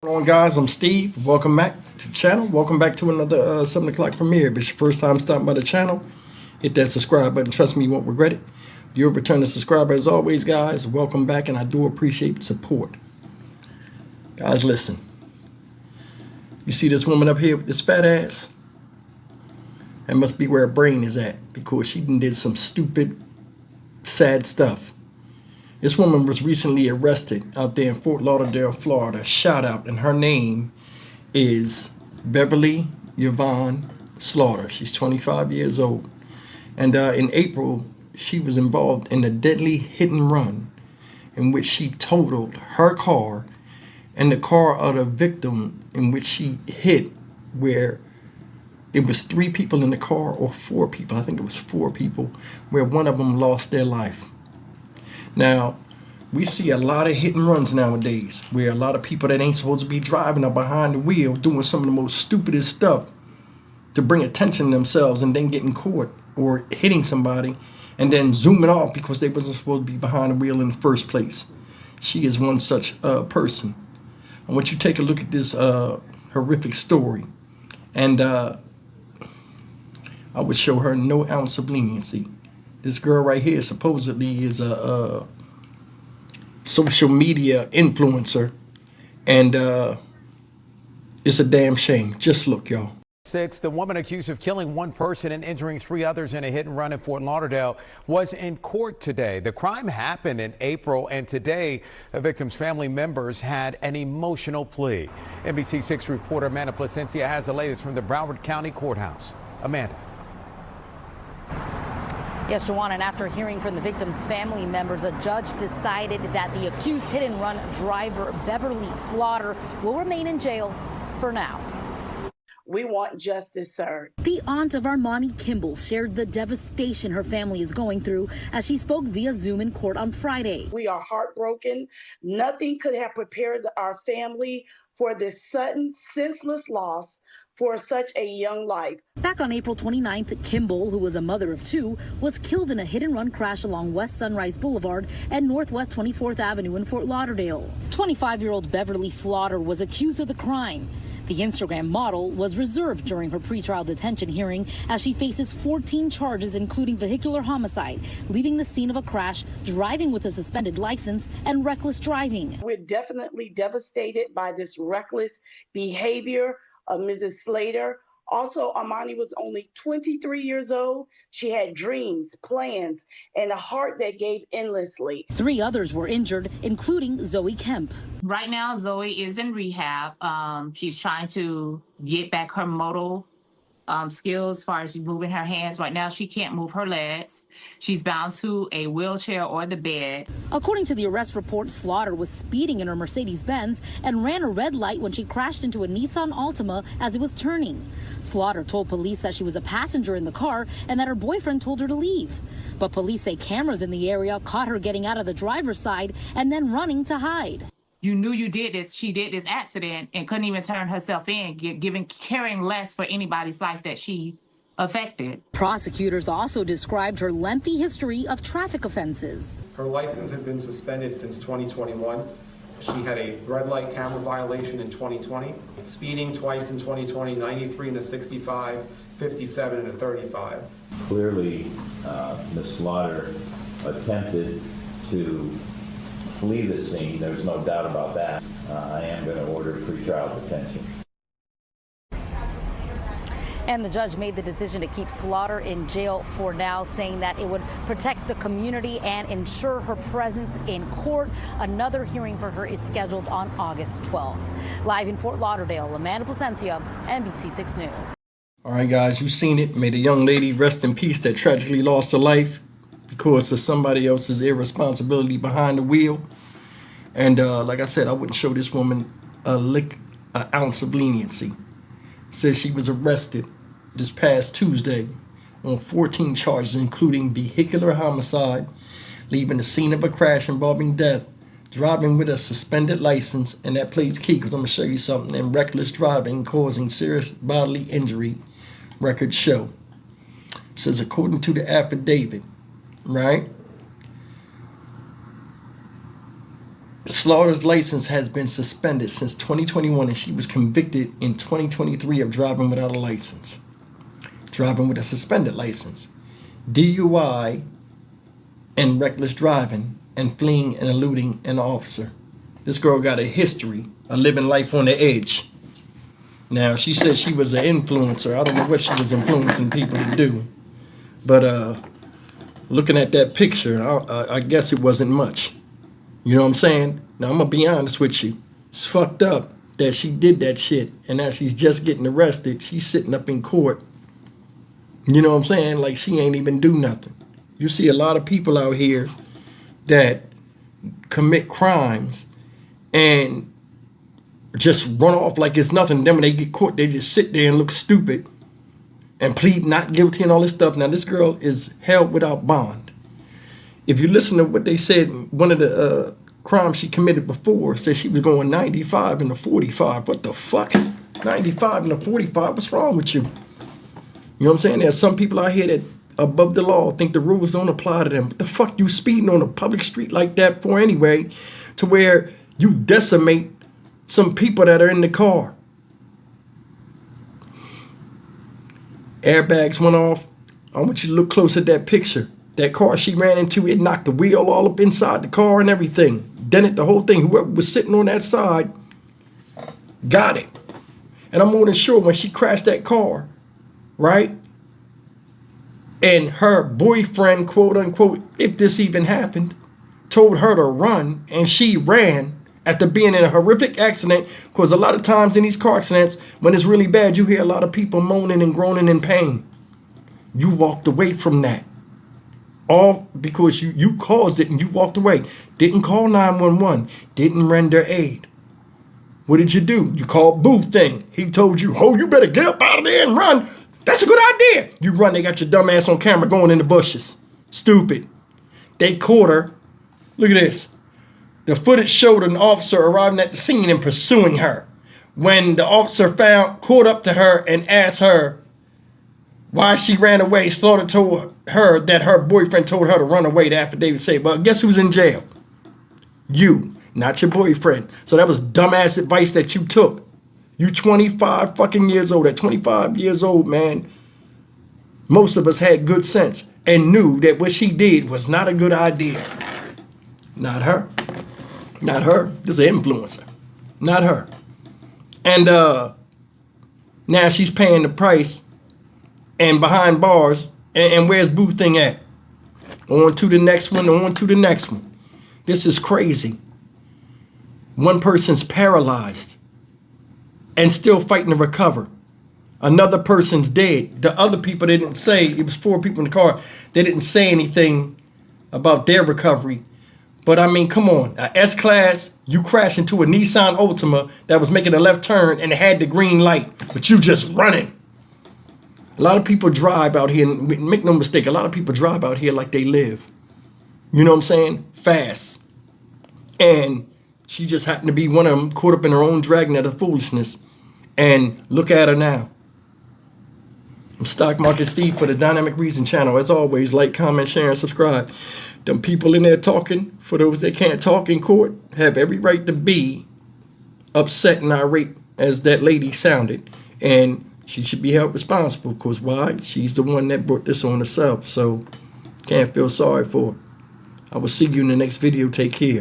What's going on, guys? I'm Steve. Welcome back to the channel. Welcome back to another 7 o'clock premiere. If it's your first time stopping by the channel, hit that subscribe button. Trust me, you won't regret it. If you're a returning subscriber, as always, guys, welcome back, and I do appreciate the support. Guys, listen. You see this woman up here with this fat ass? That must be where her brain is at, because she did some stupid, sad stuff. This woman was recently arrested out there in Fort Lauderdale, Florida. Shout out, and her name is Beverly Yvonne Slaughter. She's 25 years old. And in April, she was involved in a deadly hit and run in which she totaled her car and the car of the victim, in which she hit, where it was 3 people in the car, or 4 people. I think it was 4 people, where one of them lost their life. Now, we see a lot of hit and runs nowadays, where a lot of people that ain't supposed to be driving are behind the wheel doing some of the most stupidest stuff to bring attention to themselves, and then getting caught or hitting somebody and then zooming off because they wasn't supposed to be behind the wheel in the first place. She is one such person. I want you to take a look at this horrific story, and I would show her no ounce of leniency. This girl right here supposedly is a social media influencer, and it's a damn shame. Just look, y'all. The woman accused of killing 1 person and injuring 3 others in a hit and run in Fort Lauderdale was in court today. The crime happened in April, and today the victim's family members had an emotional plea. NBC6 reporter Amanda Placencia has the latest from the Broward County Courthouse. Amanda. Yes, Juwan, and after hearing from the victim's family members, a judge decided that the accused hit-and-run driver, Beverly Slaughter, will remain in jail for now. We want justice served. The aunt of Armani Kimball shared the devastation her family is going through as she spoke via Zoom in court on Friday. We are heartbroken. Nothing could have prepared our family for this sudden, senseless loss for such a young life. Back on April 29th, Kimball, who was a mother of 2, was killed in a hit-and-run crash along West Sunrise Boulevard and Northwest 24th Avenue in Fort Lauderdale. 25-year-old Beverly Slaughter was accused of the crime. The Instagram model was reserved during her pretrial detention hearing as she faces 14 charges, including vehicular homicide, leaving the scene of a crash, driving with a suspended license, and reckless driving. We're definitely devastated by this reckless behavior of Mrs. Slater. Also, Armani was only 23 years old. She had dreams, plans, and a heart that gave endlessly. 3 others were injured, including Zoe Kemp. Right now, Zoe is in rehab. She's trying to get back her motor skills as far as moving her hands. Right now, she can't move her legs. She's bound to a wheelchair or the bed. According to the arrest report, Slaughter was speeding in her Mercedes-Benz and ran a red light when she crashed into a Nissan Altima as it was turning. Slaughter told police that she was a passenger in the car and that her boyfriend told her to leave. But police say cameras in the area caught her getting out of the driver's side and then running to hide. You knew you did this. She did this accident and couldn't even turn herself in, caring less for anybody's life that she affected. Prosecutors also described her lengthy history of traffic offenses. Her license had been suspended since 2021. She had a red light camera violation in 2020, speeding twice in 2020, 93 and a 65, 57 and a 35. Clearly, Ms. Slaughter attempted to flee the scene. There's no doubt about that. I am going to order pretrial detention. And the judge made the decision to keep Slaughter in jail for now, saying that it would protect the community and ensure her presence in court. Another hearing for her is scheduled on August 12th. Live in Fort Lauderdale, Amanda Placencia, NBC6 News. All right, guys, you've seen it. May the young lady rest in peace that tragically lost her life because of somebody else's irresponsibility behind the wheel. And like I said, I wouldn't show this woman an ounce of leniency. Says she was arrested this past Tuesday on 14 charges, including vehicular homicide, leaving the scene of a crash involving death, driving with a suspended license, and that plays key because I'm going to show you something, and reckless driving causing serious bodily injury, records show. Says according to the affidavit, right? Slaughter's license has been suspended since 2021, and she was convicted in 2023 of driving without a license. Driving with a suspended license. DUI and reckless driving and fleeing and eluding an officer. This girl got a history of living life on the edge. Now, she said she was an influencer. I don't know what she was influencing people to do. But looking at that picture, I guess it wasn't much. You know what I'm saying? Now, I'm going to be honest with you. It's fucked up that she did that shit. And that she's just getting arrested. She's sitting up in court. You know what I'm saying? Like she ain't even do nothing. You see a lot of people out here that commit crimes and just run off like it's nothing. Then when they get caught, they just sit there and look stupid and plead not guilty and all this stuff. Now, this girl is held without bond. If you listen to what they said, one of the crimes she committed before said she was going 95 and a 45. What the fuck? 95 and a 45? What's wrong with you? You know what I'm saying? There's some people out here that above the law think the rules don't apply to them. What the fuck you speeding on a public street like that for anyway, to where you decimate some people that are in the car? Airbags went off. I want you to look close at that picture. That car she ran into, it knocked the wheel all up inside the car and everything. Dented the whole thing. Whoever was sitting on that side got it. And I'm more than sure when she crashed that car, right? And her boyfriend, quote unquote, if this even happened, told her to run, and she ran after being in a horrific accident. Because a lot of times in these car accidents, when it's really bad, you hear a lot of people moaning and groaning in pain. You walked away from that. All because you caused it and you walked away. Didn't call 911. Didn't render aid. What did you do? You called Boo Thing. He told you, oh, you better get up out of there and run. That's a good idea. You run, they got your dumb ass on camera going in the bushes. Stupid. They caught her. Look at this. The footage showed an officer arriving at the scene and pursuing her. When the officer caught up to her and asked her why she ran away, Slaughter told her that her boyfriend told her to run away. The affidavit said, well, guess who's in jail? You, not your boyfriend. So that was dumbass advice that you took. You 25 fucking years old. At 25 years old, man, most of us had good sense and knew that what she did was not a good idea. Not her. Not her. This is an influencer. Not her. And now she's paying the price and behind bars. And where's Boo Thing at? On to the next one, on to the next one. This is crazy. One person's paralyzed and still fighting to recover. Another person's dead. The other people, they didn't say, it was 4 people in the car, they didn't say anything about their recovery. But I mean, come on, a S-Class, you crashed into a Nissan Altima that was making a left turn and it had the green light, but you just running. A lot of people drive out here, and make no mistake, a lot of people drive out here like they live. You know what I'm saying? Fast. And she just happened to be one of them, caught up in her own dragnet of foolishness. And look at her now. I'm Stock Market Steve for the Dynamic Reason channel. As always, like, comment, share, and subscribe. Them people in there talking, for those that can't talk in court, have every right to be upset and irate as that lady sounded. And she should be held responsible, because why? She's the one that brought this on herself. So can't feel sorry for her. I will see you in the next video. Take care.